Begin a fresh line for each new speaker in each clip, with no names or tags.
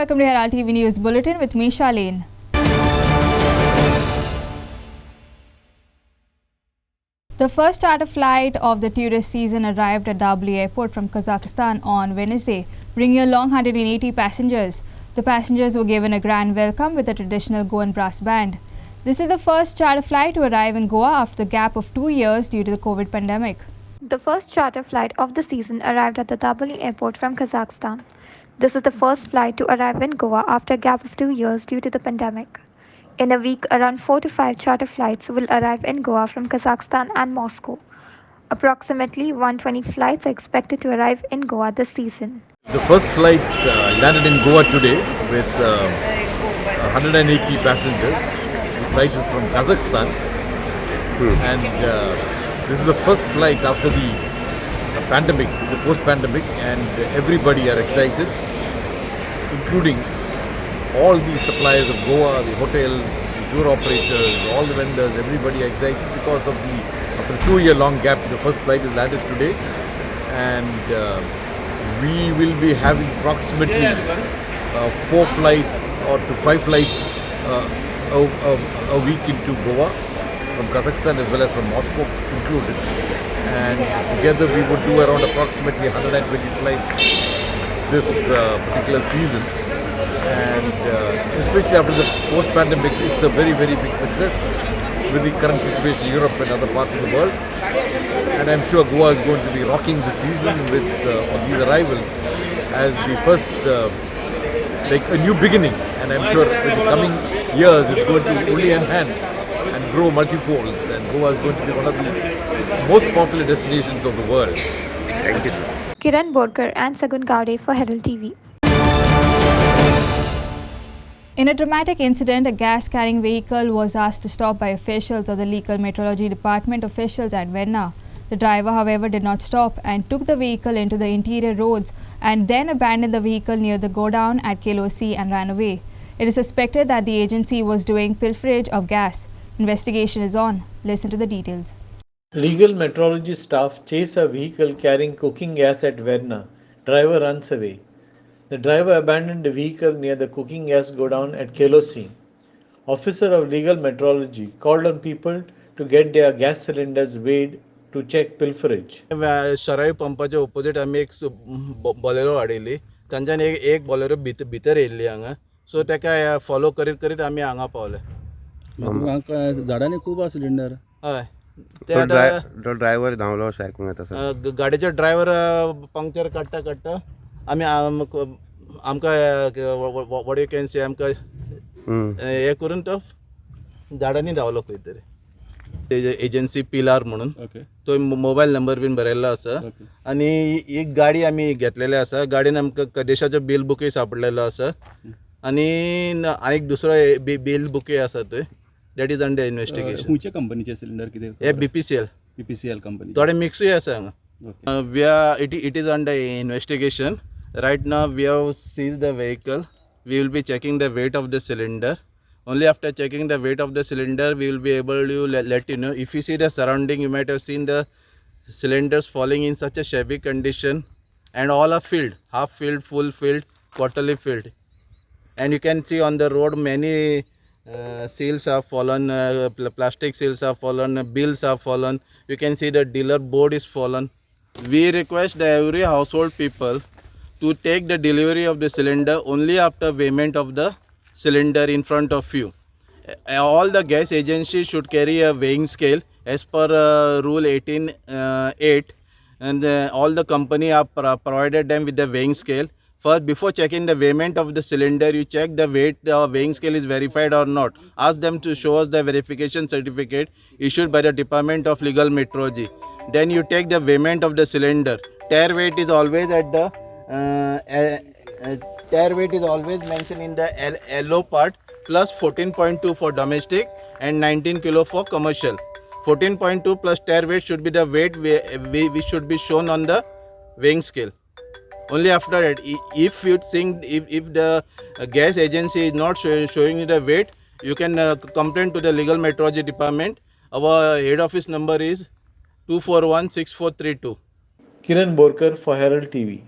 welcome to Herald TV News Bulletin with me, Charlene. The first charter flight of the tourist season arrived at Dabli Airport from Kazakhstan on Wednesday, bringing along 180 passengers. The passengers were given a grand welcome with a traditional Goan brass band. This is the first charter flight to arrive in Goa after the gap of 2 years due to the COVID pandemic.
The first charter flight of the season arrived at the Dabli Airport from Kazakhstan. This is the first flight to arrive in Goa after a gap of 2 years due to the pandemic. In a week, around 4 to 5 charter flights will arrive in Goa from Kazakhstan and Moscow. Approximately 120 flights are expected to arrive in Goa this season.
The first flight landed in Goa today with 180 passengers. The flight is from Kazakhstan, and this is the first flight after the pandemic, the post-pandemic, and everybody are excited, including all the suppliers of Goa, the hotels, the tour operators, all the vendors, everybody excited because of after a 2-year-long gap. The first flight is landed today, and we will be having approximately 4 flights or to 5 flights a week into Goa, from Kazakhstan as well as from Moscow included. And together we would do around approximately 120 flighs this particular season. And especially after the post-pandemic, it's a very, very big success with the current situation in Europe and other parts of the world. And I'm sure Goa is going to be rocking the season with on these arrivals as the first, like a new beginning. And I'm sure in the coming years it's going to only enhance and grow multifolds. And Goa is going to be one of the most popular destinations of the world. Thank you, sir.
Kiran Borkar and Sagun Gowde for Herald TV.
In a dramatic incident, a gas-carrying vehicle was asked to stop by officials of the Legal Metrology Department officials at Verna. The driver, however, did not stop and took the vehicle into the interior roads and then abandoned the vehicle near the godown at Kelosi and ran away. It is suspected that the agency was doing pilferage of gas. Investigation is on. Listen to the details.
Legal metrology staff chase a vehicle carrying cooking gas at Verna. Driver runs away. The driver abandoned the vehicle near the cooking gas godown at Kelosi. Officer of legal metrology called on people to get their gas cylinders weighed to check pilferage.
शराई पंपाच्या opposite आम्ही एक Bolero हाडिल्ली तांच्यान एक Bolero भितर येयल्ली हांगा सो ताका follow करीत करीत आमी हांगा पावले.
झाडांनी खूब आसा सिलिंडर.
हय
तो ड्रायव्हर धांवलो अशें आयकूंक येता सर.
गाडयेचो ड्रायव्हर पंक्चर काडटा आमी आमकां वॉट यू कॅन से आमकां हे करून तो झाडांनी धांवलो खंय तरी. एजन्सी पिलार म्हणून तो मोबायल नंबर बीन बरयल्लो आसा आनी एक गाडी आमी घेतलेली आसा. गाडयेन आमकां देशाचो बिल बुकूय सापडलेलो आसा आनी एक दुसरो बिल बुकूय आसा थंय. That is under investigation.
खंयच्या कंपनीचे सिलिंडर कितें?
हे बीपीसीएल
कंपनी.
थोडे मिक्सूय आसा हांगा. It is under investigation. Right now we have seized the vehicle. We will be checking the weight of the cylinder. Only after checking the weight of the cylinder we will be able to let you know. If you see the surrounding, you might have seen the cylinders falling in such a shabby condition, and all are filled, half filled, full filled, quarterly filled. And you can see on the road many seals have fallen, plastic seals have fallen, bills have fallen. You can see the dealer board is fallen. We request every household people to take the delivery of the cylinder only after payment of the cylinder in front of you. All the gas agencies should carry a weighing scale as per rule 18(8), and all the company have provided them with the weighing scale. First, before checking the payment of the cylinder, you check the weight, the weighing scale is verified or not. Ask them to show us the verification certificate issued by the Department of Legal Metrology. Then you take the payment of the cylinder. Tare weight is always at the tare weight is always mentioned in the yellow part, plus 14.2 for domestic and 19 kilo for commercial. 14.2 plus tare weight should be the weight we should be shown on the weighing scale. Only after that, if you think if the gas agency is not showing you the weight, you can complain to the legal metrology department. Our head office number is 2416432.
Kiran Borkar for Herald TV.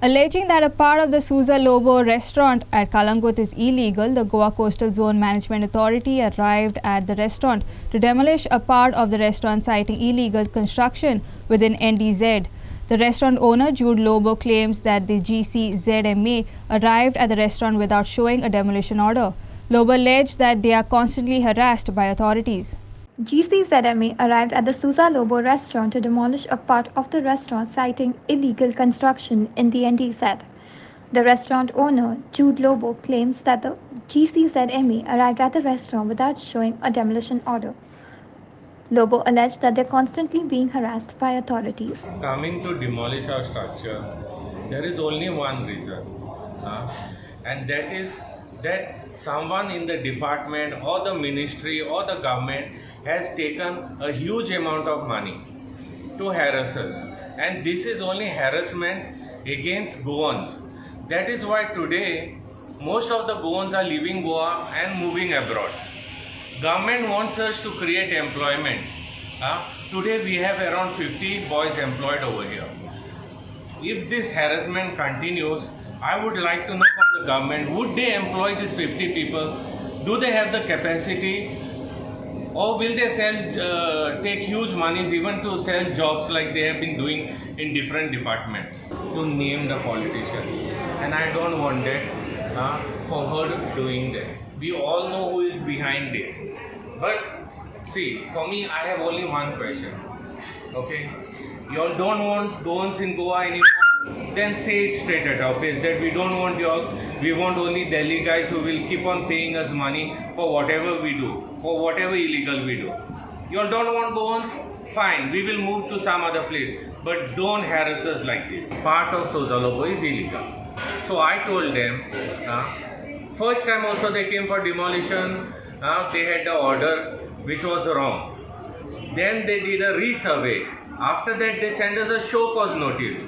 Alleging that a part of the Souza Lobo restaurant at Kalangut is illegal, the Goa Coastal Zone Management Authority arrived at the restaurant to demolish a part of the restaurant, citing illegal construction within NDZ. The restaurant owner, Jude Lobo, claims that the GCZMA arrived at the restaurant without showing a demolition order. Lobo alleged that they are constantly harassed by authorities.
GCZMA arrived at the Souza Lobo restaurant to demolish a part of the restaurant, citing illegal construction in the NDZ. The restaurant owner, Jude Lobo, claims that the GCZMA arrived at the restaurant without showing a demolition order. Lobo alleged that they're constantly being harassed by authorities.
Coming to demolish our structure, there is only one reason, and that is that someone in the department or the ministry or the government has taken a huge amount of money to harass us, and this is only harassment against Goans. That is why today most of the Goans are leaving Goa and moving abroad. Government wants us to create employment. Today we have around 50 boys employed over here. If this harassment continues, I would like to know from the government, would they employ these 50 people? Do they have the capacity? Or will they take huge monies even to sell jobs like they have been doing in different departments? To name the politicians. And I don't want that for her doing that. We all know who is behind this. But see, for me, I have only one question. Okay? You all don't want Goans in Goa anymore? Then say it straight at our face that we don't want you all. We want only Delhi guys who will keep on paying us money for whatever we do, for whatever illegal we do. You all don't want Goans? Fine, we will move to some other place. But don't harass us like this. Part of Souza Lobo is illegal. So I told them, first time also they came for demolition, they had the order which was wrong. Then they did a resurvey. After that they sent us a show cause notice.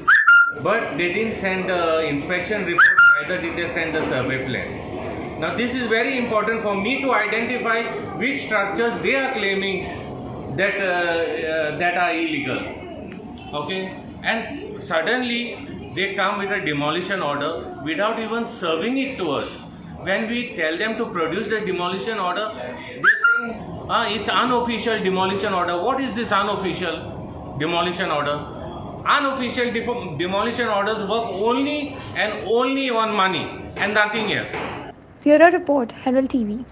But they didn't send the inspection report, neither did they send the survey plan. Now this is very important for me to identify which structures they are claiming that that are illegal. Okay? And suddenly they come with a demolition order without even serving it to us. When we tell them to produce the demolition order, they're saying it's unofficial demolition order. What is this unofficial demolition order? Unofficial demolition orders work only and only on money and nothing else.
Bureau Report, Herald TV.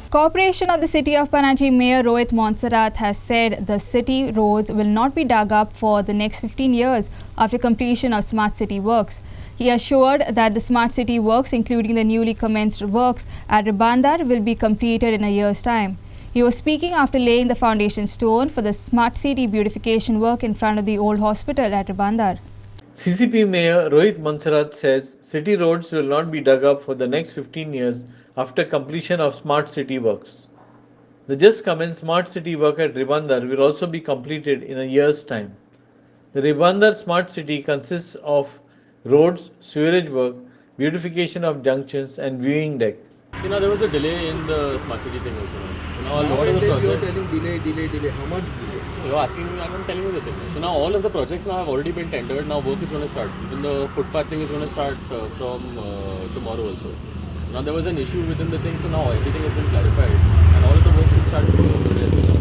Corporation of the City of Panaji Mayor Rohit Montserrat has said the city roads will not be dug up for the next 15 years after completion of Smart City works. He assured that the Smart City works, including the newly commenced works at Ribandar, will be completed in a year's time. He was speaking after laying the foundation stone for the Smart City beautification work in front of the old hospital at Ribandar.
CCP Mayor Rohit Montserrat says city roads will not be dug up for the next 15 years after completion of Smart City works. The just commenced Smart City work at Ribandar will also be completed in a year's time. The Ribandar Smart City consists of roads, sewerage work, beautification of junctions and viewing deck.
There was a delay in the Smart City thing also. A lot of the projects.
You're telling delay. How much delay?
You're asking me, I'm telling you the thing. So now all of the projects now have already been tendered. Now work is going to start. Even the footpath thing is going to start from tomorrow also. Now there was an issue within the thing, so now everything has been clarified, and all of the work should start seriously now.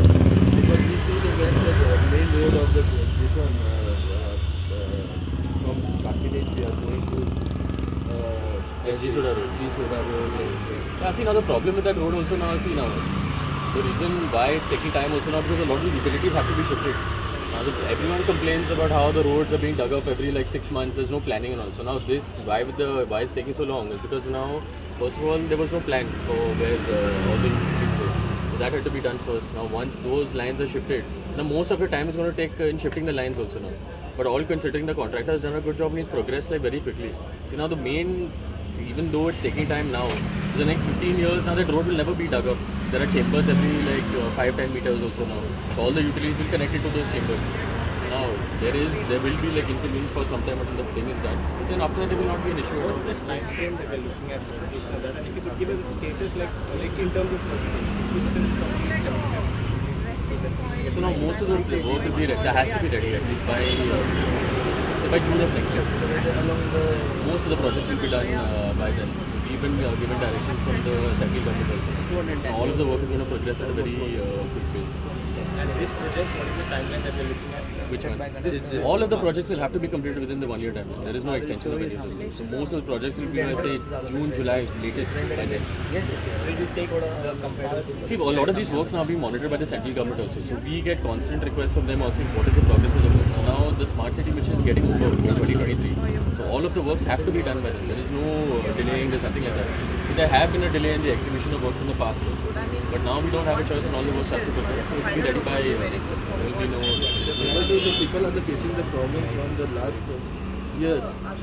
Because we see the main road of this one from Sakilage we are going to
G-Soda Road.
G-Soda Road.
Yeah, see now the problem with that road also now, the reason why it's taking time also now because a lot of the utilities have to be shifted. Now everyone complains about how the roads are being dug up every 6 months, there's no planning and all. So now this, why it's taking so long is because now, first of all, there was no plan for where all the utilities go. So that had to be done first. Now once those lines are shifted, now most of the time is going to take in shifting the lines also now. But all considering the contractor has done a good job and he's progressed very quickly. So now the main, even though it's taking time now, for the next 15 years now that road will never be dug up. There are chambers every 5-10 meters also now. So all the utilities will connect it to those chambers. Now there will be inconvenience for some time until the thing is done. But then after that there will not be an issue.
What's the time frame that we're looking at for that? And if you could give us a status like in terms of
So now most of the work will be ready. That has to be ready at least by June of next year. Most of the projects will be done by then. We've been given directions from the central government also. All of the work is going to progress at a very quick pace.
And this project, what is the timeline that we're looking at?
Which one? All of the projects will have to be completed within the 1 year timeline. There is no extension of any of this. So most of the projects will be, let's say, June, July latest by then.
Yes. So it will take a comparison.
See, a lot of these works are now being monitored by the central government also. So we get constant requests from them also, what is the progress of the work. So now the smart city mission is getting over in 2023. So all of the works have to be done by then. There is no delaying, there's nothing like that. There have been a delay in the execution of work in the past, but now we don't have a choice and all the works have to progress. So it will be ready by next year. There will be no...
The people are facing the problem from the last year.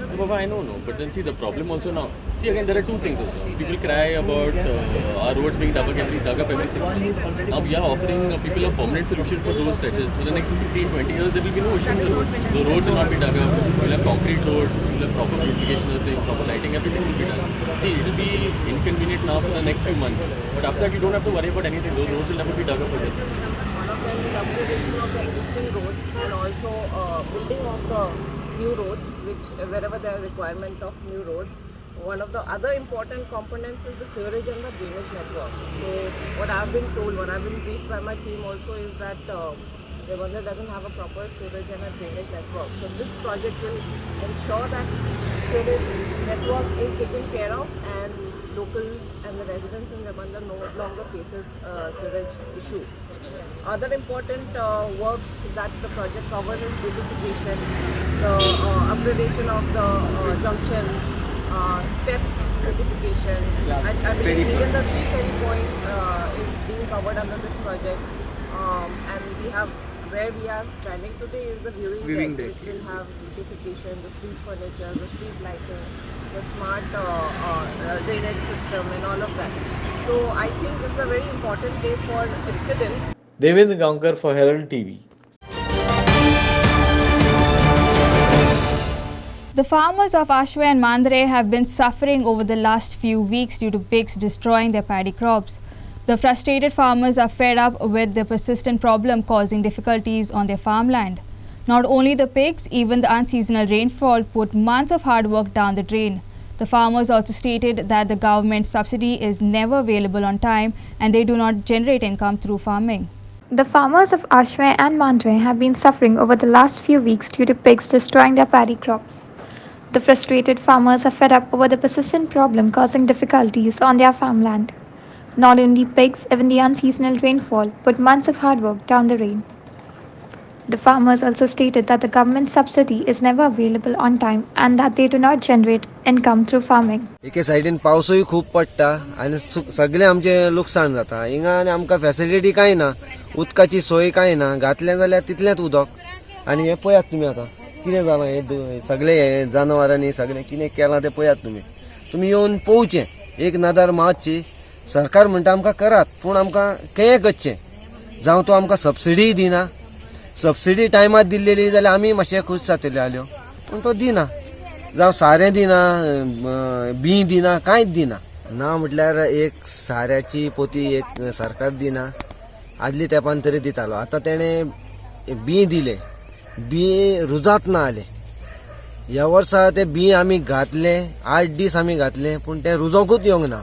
No, Baba, I know, but then see the problem also now. See again, there are two things also. People cry about our roads being dug up every 6 months. Now we are offering people a permanent solution for those stretches. So the next 15-20 years there will be no issue in the road. The roads will not be dug up. We will have concrete roads. We will have proper beautification of things, proper lighting. Everything will be done. See, it will be inconvenient now for the next few months. But after that, you don't have to worry about anything. Those roads will never be dug up again.
One of them is upgradation of the existing roads and also building of the new roads, which wherever there are requirement of new roads. One of the other important components is the sewerage and the drainage network. So what I've been told, what I've been briefed by my team also is that Devandra doesn't have a proper sewerage and a drainage network. So this project will ensure that sewerage network is taken care of and locals and the residents in Devandra no longer faces sewerage issue. Other important works that the project covers is beautification, the upgradation of the junctions, steps beautification. I believe even the 3 ferry points is being covered under this project. And we have, where we are standing today is the viewing deck, which will have beautification, the street furniture, the street lighting, the smart drainage system and all of that. So I think this is a very important day for Ipsiden.
Devendra Gaonkar for Herald TV.
The farmers of Ashway and Mandre have been suffering over the last few weeks due to pigs destroying their paddy crops. The frustrated farmers are fed up with the persistent problem causing difficulties on their farmland. Not only the pigs, even the unseasonal rainfall put months of hard work down the drain. The farmers also stated that the government subsidy is never available on time and they do not generate income through farming.
The farmers of Ashway and Mandre have been suffering over the last few weeks due to pigs destroying their paddy crops. The frustrated farmers are fed up over the persistent problem causing difficulties on their farmland. Not only pigs, even the unseasonal rainfall put months of hard work down the drain. The farmers also stated that the government subsidy is never available on time and that they do not generate income through farming.
एके सायडीन पावसूय खूप पडटा आनी सगळे आमचे लुकसाण जाता. हिंगा आनी आमकां फॅसिलिटी कांय ना, उदकाची सोय कांय ना, घातलें जाल्यार तितलेंच उदक आनी हे पळयात तुमी आतां कितें जालां. हे सगळे हे जनावरांनी सगळें कितें केलां तें पळयात तुमी येवन पळोवचें. एक नदर मारची. सरकार म्हणटा आमकां करात, पूण आमकां केंय करचें. जावं तो आमकां सबसिडी दिना. सबसिडी टायमार दिल्लेली जाल्यार आमी मातशे खूश जातल्यो आल्यो, पूण तो दिना. जावं सारें दिना, बी दिना, कांयच दिना. ना म्हटल्यार एक साऱ्याची पोती एक सरकार दिना. आदली तेंपान तरी दितालो. आतां तेणें बी दिले, बी रुजात ना आले. ह्या वर्सा ते बी आमी घातले, 8 दीस आमी घातले, पूण ते रुजोंकूच येवंक ना.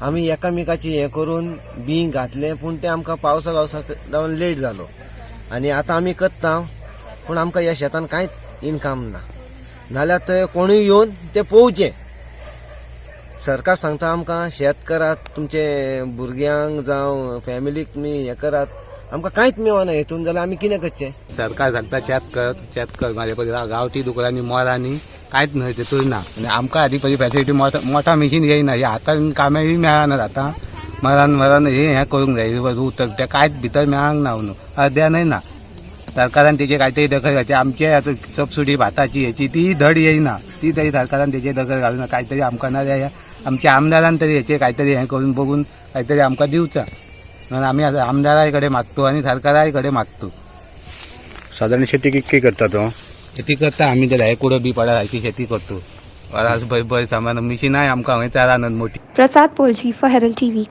आमी एकामेकाची हें करून बी घातले, पूण ते आमकां पावसा जावन लेट जालो. आनी आतां आमी करता, पूण आमकां ह्या शेतान कांयच इनकम ना. नाल्यार थंय कोणूय येवन ते पळोवचें. सरकार सांगता आमकां शेत करात, तुमचे भुरग्यांक जावं फॅमिलीक तुमी हें करात. आमकां कांयच मेळना हेतून, जाल्यार आमी कितें करचें.
सरकार सांगता शेत कर म्हाजे पळय गांवठी दुकरांनी मोरांनी कांयच न्हय तेतून ना. आनी आमकां आदी पयली फॅसिलिटी मोठा मशीन येयना. हे आतां कामेय मेळना. आतां मरान हें करूंक जाय उतर ते कांयच भितर मेळांक ना न्हू, अर्द्यानय ना. सरकारान तेजे कांयतरी दखल घालची. आमचे आतां सबसिडी भाताची हेची ती धड येयना, ती तरी सरकारान तेजेर दखल घालून कांयतरी आमकां नाल्यार आमच्या आमदारान तरी हेचेर कांयतरी हें करून बघून कांयतरी आमकां दिवचा. म्हणून आमी आमदाराय कडेन मागतो आनी सरकाराय कडेन मागतो. साधारण शेती कितकी करता तो?
शेती करता आमी जाल्यार हे कुडो बी पडा सारकी शेती करतो. वरास बरी सामान मिशिनाय आमकां हांवें चारानच मोठी.
Prasad Polji for Herald TV.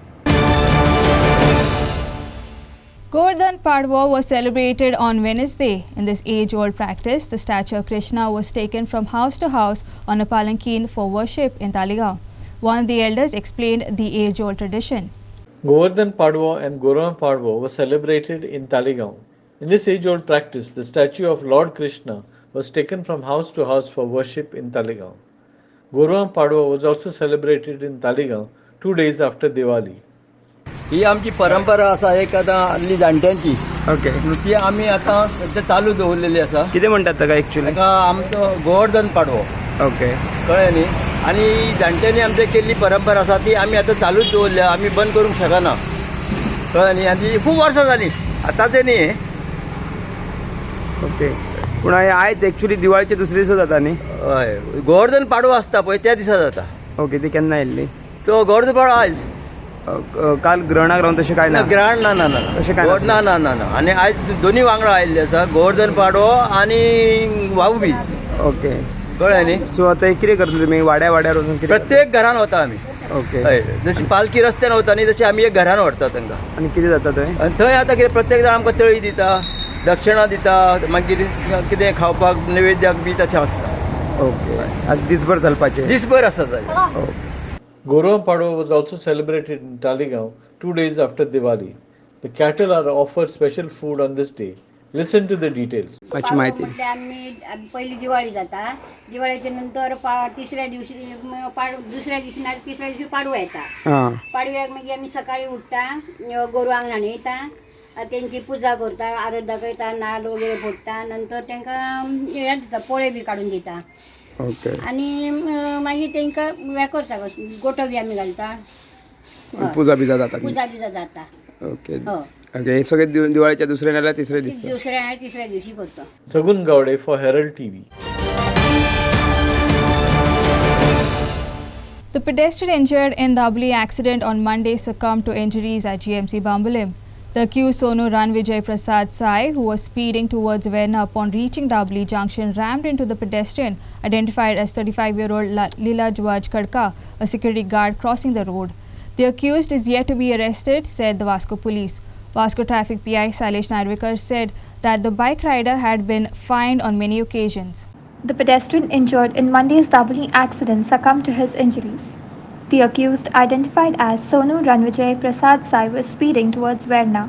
Govardhan Padwa was celebrated on Wednesday. In this age-old practice, the statue of Krishna was taken from house to house on a palanquin for worship in Talegaon. One of the elders explained the age-old tradition.
Govardhan Padwa and Govardhan Padwa were celebrated in Talegaon. In this age-old practice, the statue of Lord Krishna was taken from house to house for worship in Talegaon. Govardhan Padwa was also celebrated in Talegaon 2 days after Diwali.
ही आमची परंपरा आसा एक आतां हल्ली जाणट्यांची.
Okay.
ती आमी आतां सध्या चालू दवरलेली आसा.
कितें म्हणटात ताका एक्चुअली?
ताका आमचो गोवर्धन पाडवो.
ओके.
कळ्ळें न्ही. आनी जाणट्यांनी आमची केल्ली परंपरा आसा ती आमी आतां चालूच दवरल्या. आमी बंद करूंक शकना. कळ्ळें न्ही. आनी खूब वर्सां जालीं. आतांचें न्ही.
ओके. पूण आयज एक्चुअली दिवाळीचे दुसरे दिसा जाता न्ही?
हय. गोवर्धन पाडवो आसता पळय त्या दिसा जाता.
ओके. ती केन्ना येयल्ली?
तो गोवर्धन पाडवो आयज.
काल ग्रहणाक रावन तशें काय ना?
ग्रहण ना
तशें काय
ना ना ना ना. आनी आयज दोनी वांगडा आयिल्ले आसा गोवर्धन पाडवो आनी भाऊबीज.
ओके.
कळ्ळें न्ही.
सो आतां कितें करता तुमी? वाड्यार वचून कितें?
प्रत्येक घरान वता आमी.
ओके.
हय. जशी पालखी रस्त्यान वता न्ही तशी आमी एक घरान व्हरता तांकां.
आनी कितें जाता थंय?
आनी थंय आतां कितें प्रत्येक जाण आमकां तळी दिता, दक्षिणा दिता, मागीर कितें खावपाक नैवेद्याक बी तशें आसता.
ओके. आज दीसभर चलपाचें?
दीसभर आसा थंय.
Govardhan Padwa was also celebrated in Talegaon 2 days after Diwali. The cattle are offered special food on this day. Listen to the details.
मातशी माहिती.
आम्ही पहिली दिवाळी जाता. दिवाळीच्या नंतर तिसऱ्या दिवशी दुसऱ्या दिवशी ना तिसऱ्या दिवशी पाडवो येता. पाडव्याक मागीर आमी सकाळी उठता, गोरवांक न्हाणयता, येता त्यांची पुजा करता, आरत दाखयता, नाल्ल वगैरे फोडटा, नंतर तांकां हे दिता, पोळे बी काडून दिता.
ओके.
आनी मागीर तांकां हे करता, गोठो बी आमी घालता.
पुजा बिजा जाता?
पुजा बिजा जाता.
ओके. ओके. हे सगळे दिवाळीच्या दुसऱ्या नाल्यार तिसऱ्या दिसा?
दुसऱ्या आनी तिसऱ्या दिवशी करता.
Sagun Gowde for Herald TV.
The pedestrian injured in the Dabli accident on Monday succumbed to injuries at GMC Bambolim. The accused Sonu Ranvijay Prasad Sai, who was speeding towards Verna upon reaching Dabli junction, rammed into the pedestrian identified as 35-year-old Lila Jwaj Kadka, a security guard crossing the road. The accused is yet to be arrested, said the Vasco police. Vasco traffic PI Sailesh Narvikar said that the bike rider had been fined on many occasions.
The pedestrian injured in Monday's Dabli accident succumbed to his injuries. The accused, identified as Sonu Ranvijay Prasad Sai, was speeding towards Verna.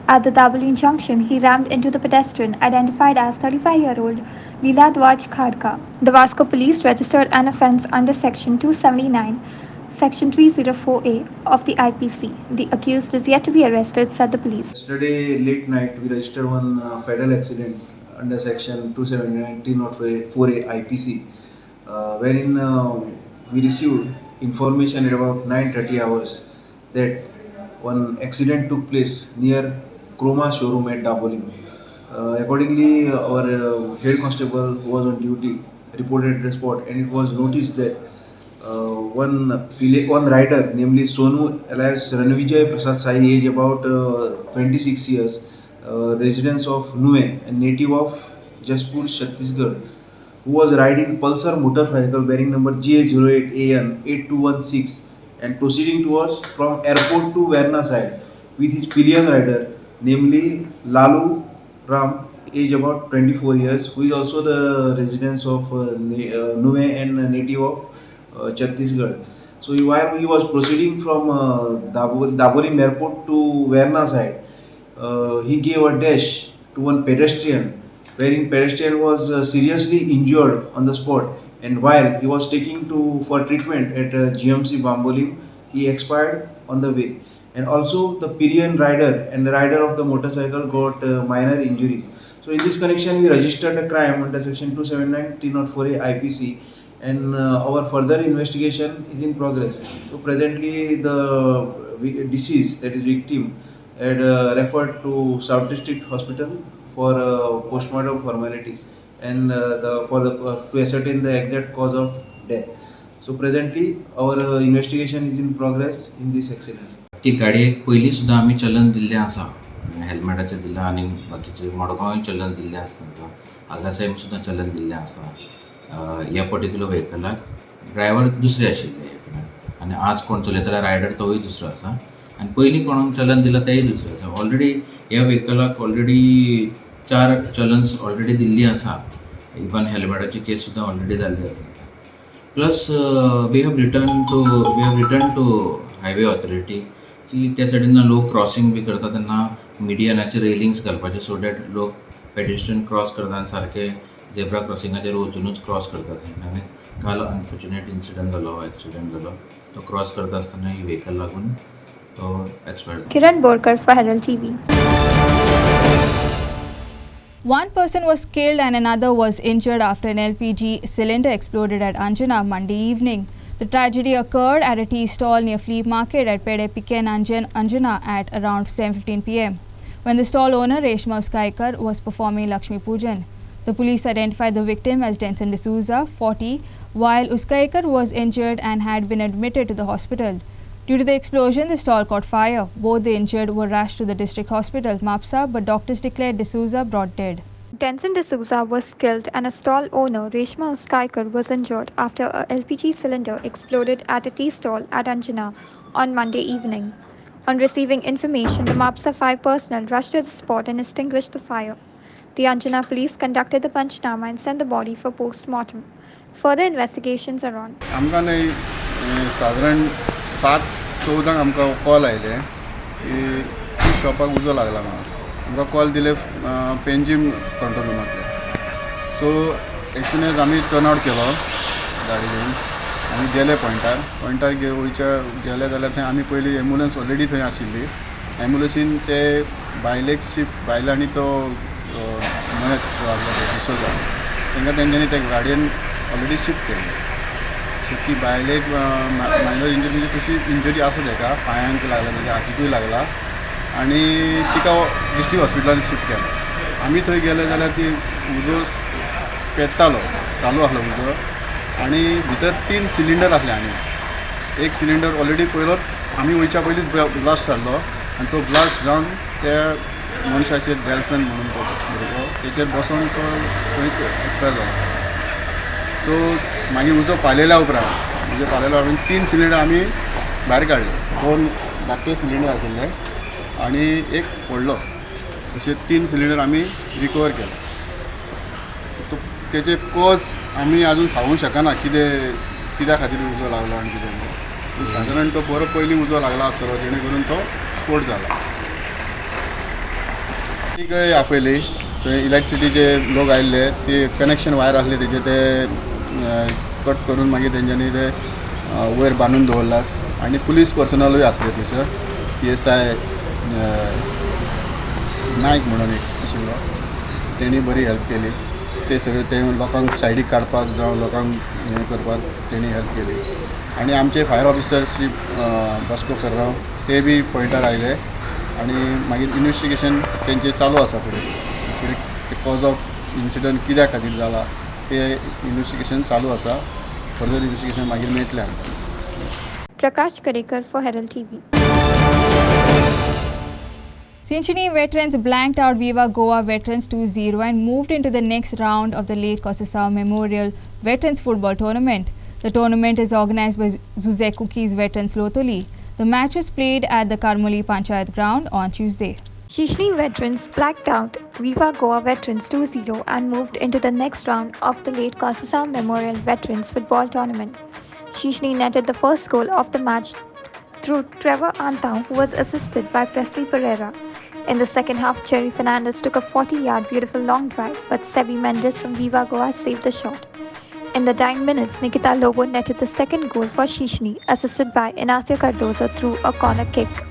At the Dabli junction, he rammed into the pedestrian identified as 35-year-old Leela Dwaj Khadka. The Vasco police registered an offence under Section 279, Section 304A of the IPC. The accused is yet to be arrested, said the police.
Yesterday late night, we registered one fatal accident under Section 279 304A IPC, wherein we received information at about 9:30 hours that one accident took place near Chroma showroom at Dabolim. Accordingly, our head constable who was on duty reported the spot, and it was noticed that one rider, namely Sonu alias Ranvijay Prasad Sai, age about 26 years, residence of Nuwe, a native of Jaspur, Chhattisgarh, who was riding Pulsar motorcycle bearing number GA08AN 8216 and proceeding towards from airport to Verna side with his pillion rider, namely Lalu Ram, age about 24 years, who is also the residence of Nuwe and native of Chhattisgarh. So while he was proceeding from Dabolim airport to Verna side, he gave a dash to one pedestrian, wherein pedestrian was seriously injured on the spot, and while he was taking for treatment at GMC Bambolim, he expired on the way. And also the pillion rider and the rider of the motorcycle got minor injuries. So in this connection, we registered a crime under Section 279 304A IPC, and our further investigation is in progress. So presently the deceased, that is victim, had referred to South District Hospital for postmortem formalities and to ascertain the exact cause of death. So presently our investigation is in progress in this accident.
ती गाडयेक पयलीं सुद्दां आमी चलन दिल्लें आसा, हेल्मेटाचें दिलां आनी बाकीचे मडगांवय चलन दिल्लें आसा तांकां, आगासायम सुद्दां चलन दिल्लें आसा. ह्या पर्टिक्युलर व्हेकलाक ड्रायव्हर दुसरे आशिल्ले आनी आज कोण चलयतालो रायडर तोवूय दुसरो आसा आनी पयलीं कोणाक चलन दिलां तेय दुसरें आसा. ऑलरेडी ह्या व्हेकलाक ऑलरेडी 4 चलन्स ऑलरेडी दिल्ली आसा. इवन हेल्मेटाची केस सुद्दां ऑलरेडी जाल्ली आसा. Plus we have return to highway authority की त्या सायडीन लोक क्रॉसींग बी करता तेन्ना मिडियनाचे रेलिंग्स घालपाचे सो डॅट लोक पेडेस्ट्रियन क्रॉस करता आनी सारके झेब्रा क्रॉसिंगाचेर वचूनच क्रॉस करतात. आनी काल अनफॉर्च्युनेट इन्सिडंट जालो, एक्सिडेंट जालो. तो क्रॉस करता आसतना ही व्हेकल लागून तो एक्सपायर जालो.
Kiran Borkar for Herald TV.
One person was killed and another was injured after an LPG cylinder exploded at Anjana Monday evening. The tragedy occurred at a tea stall near Flea Market at Pede Piken Anjana at around 7:15 p.m. when the stall owner Reshma Uskaikar was performing Lakshmi Pujan. The police identified the victim as Denson D'Souza, 40, while Uskaikar was injured and had been admitted to the hospital. Due to the explosion, the stall caught fire. Both the injured were rushed to the district hospital, Mapsa, but doctors declared D'Souza brought dead.
Denson D'Souza was killed and a stall owner, Reshma Uskaikar, was injured after a LPG cylinder exploded at a tea stall at Anjana on Monday evening. On receiving information, the Mapsa 5 personnel rushed to the spot and extinguished the fire. The Anjana police conducted the Panchnama and sent the body for post-mortem. Further investigations are on.
आमकां साधारण 7:14 आमकां call आयले की T शॉपाक उजो लागला म्हणून. आमकां call दिले पेंजीम कंट्रोल रुमांतले. सो एज सून एज आमी टर्न आवट केलो गाडी घेवन आमी गेले पॉयंटार गेले जाल्यार थंय आमी पयलीं एम्बुलन्स ऑलरेडी थंय आशिल्ली. एम्बुलन्सीन ते बायलेक शिफ्ट बायल आनी तो मयत डिसोजा तांकां तेंच्यांनी त्या गाडयेन ऑलरेडी शिफ्ट केल्ले. सो ती बायलेक मायनर इंजरी म्हणजे तशी इंजरी आसा ताका पांयांक लागला, ताच्या हातीकूय लागला आनी तिका डिस्ट्रिक्ट हॉस्पिटलान शिफ्ट केलें. आमी थंय गेले जाल्यार ती उजो पेट्टालो, चालू आसलो उजो आनी भितर 3 सिलिंडर आसले. आनी एक सिलिंडर ऑलरेडी पयलो आमी वयच्या पयलींच ब्लास्ट जाल्लो आनी तो ब्लास्ट जावन त्या मनशाचेर डेल्सन म्हणून तो भुरगो तेचेर बसोन तो थंय एक्सपायर जालो. सो मागीर उजो पालयल्या उपरांत 3 सिलिंडर आमी भायर काडले. 2 धाकटे सिलिंडर आशिल्ले आनी एक व्हडलो अशे 3 सिलिंडर आमी रिकवर केले. तेचे कॉज आमी आजून सांगूंक शकना कित्या खातीर उजो लागलो आनी कितें. सादारण तो बरो पयलीं उजो लागला आसतलो जेणे करून तो स्फोट जाला. एक आपयली थंय इलेक्ट्रिसिटीचे लोक आयिल्ले, ते कनेक्शन वायर आसले तेजे ते कट करून मागीर तेंच्यांनी ते वयर बांदून दवरला. आनी पुलीस पर्सनलूय आसले थंयसर. PSI नायक म्हणून एक आशिल्लो, तेणी बरी हेल्प केली. ते सगळे ते लोकांक सायडीक काडपाक जावं लोकांक हें करपाक तेणी हेल्प केली. आनी आमचे fire officer Shri Bosco Ferrao ते बी पॉयंटार आयले आनी मागीर इन्वेस्टिगेशन तेंचे चालू आसा. फुडें ते कॉज ऑफ इन्सिडंट कित्या खातीर जाला ते इन्वेस्टिगेशन चालू आसा. फर्दर इन्वेस्टिगेशन मागीर मेळटलें आमकां.
Prakash Karekar for Herald TV.
Sinchini veterans blanked out Viva Goa Veterans 2-0 and moved into the next round of the late Kosasau Memorial Veterans Football Tournament. The tournament is organized by Zuzekukis Veterans Lotoli. The match was played at the Karmoli Panchayat ground on Tuesday.
Shishni veterans blacked out Viva Goa Veterans 2-0 and moved into the next round of the late Kosasau Memorial Veterans Football Tournament. Shishni netted the first goal of the match through Trevor Antau, who was assisted by Presley Pereira. In the second half, Cherry Fernandez took a 40-yard beautiful long drive, but Sebi Mendes from Viva Goa saved the shot. In the dying minutes, Nikita Lobo netted the second goal for Shishni, assisted by Inacio Cardozo through a corner kick.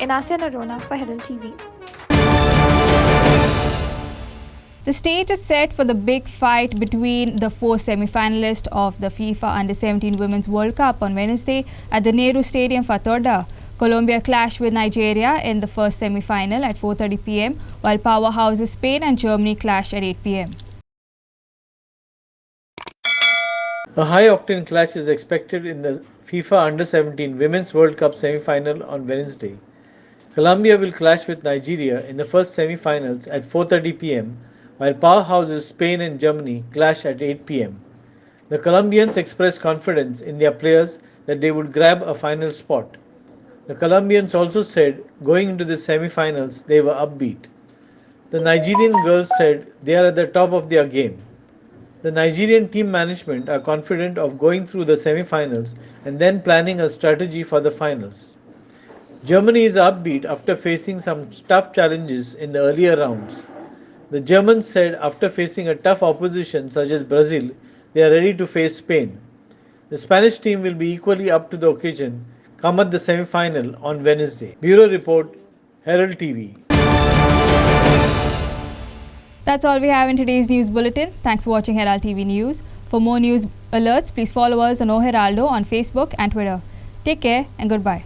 Inasia Narona for Herald TV.
The stage is set for the big fight between the four semi-finalists of the FIFA Under-17 Women's World Cup on Wednesday at the Nehru Stadium, Fatorda. Colombia clashed with Nigeria in the first semi-final at 4:30 p.m., while powerhouses Spain and Germany clashed at 8 p.m.
A high-octane clash is expected in the FIFA Under-17 Women's World Cup semi-final on Wednesday. Colombia will clash with Nigeria in the first semi-finals at 4:30 p.m., while powerhouses Spain and Germany clash at 8 p.m. The Colombians expressed confidence in their players that they would grab a final spot. The Colombians also said going into the semi-finals they were upbeat. The Nigerian girls said they are at the top of their game. The Nigerian team management are confident of going through the semi-finals and then planning a strategy for the finals. Germany is upbeat after facing some tough challenges in the earlier rounds. The Germans said after facing a tough opposition such as Brazil, they are ready to face Spain. The Spanish team will be equally up to the occasion come at the semi-final on Wednesday. Bureau Report, Herald TV.
That's all we have in today's news bulletin. Thanks for watching Herald TV News. For more news alerts, please follow us on Heraldo on Facebook and Twitter. Take care and goodbye.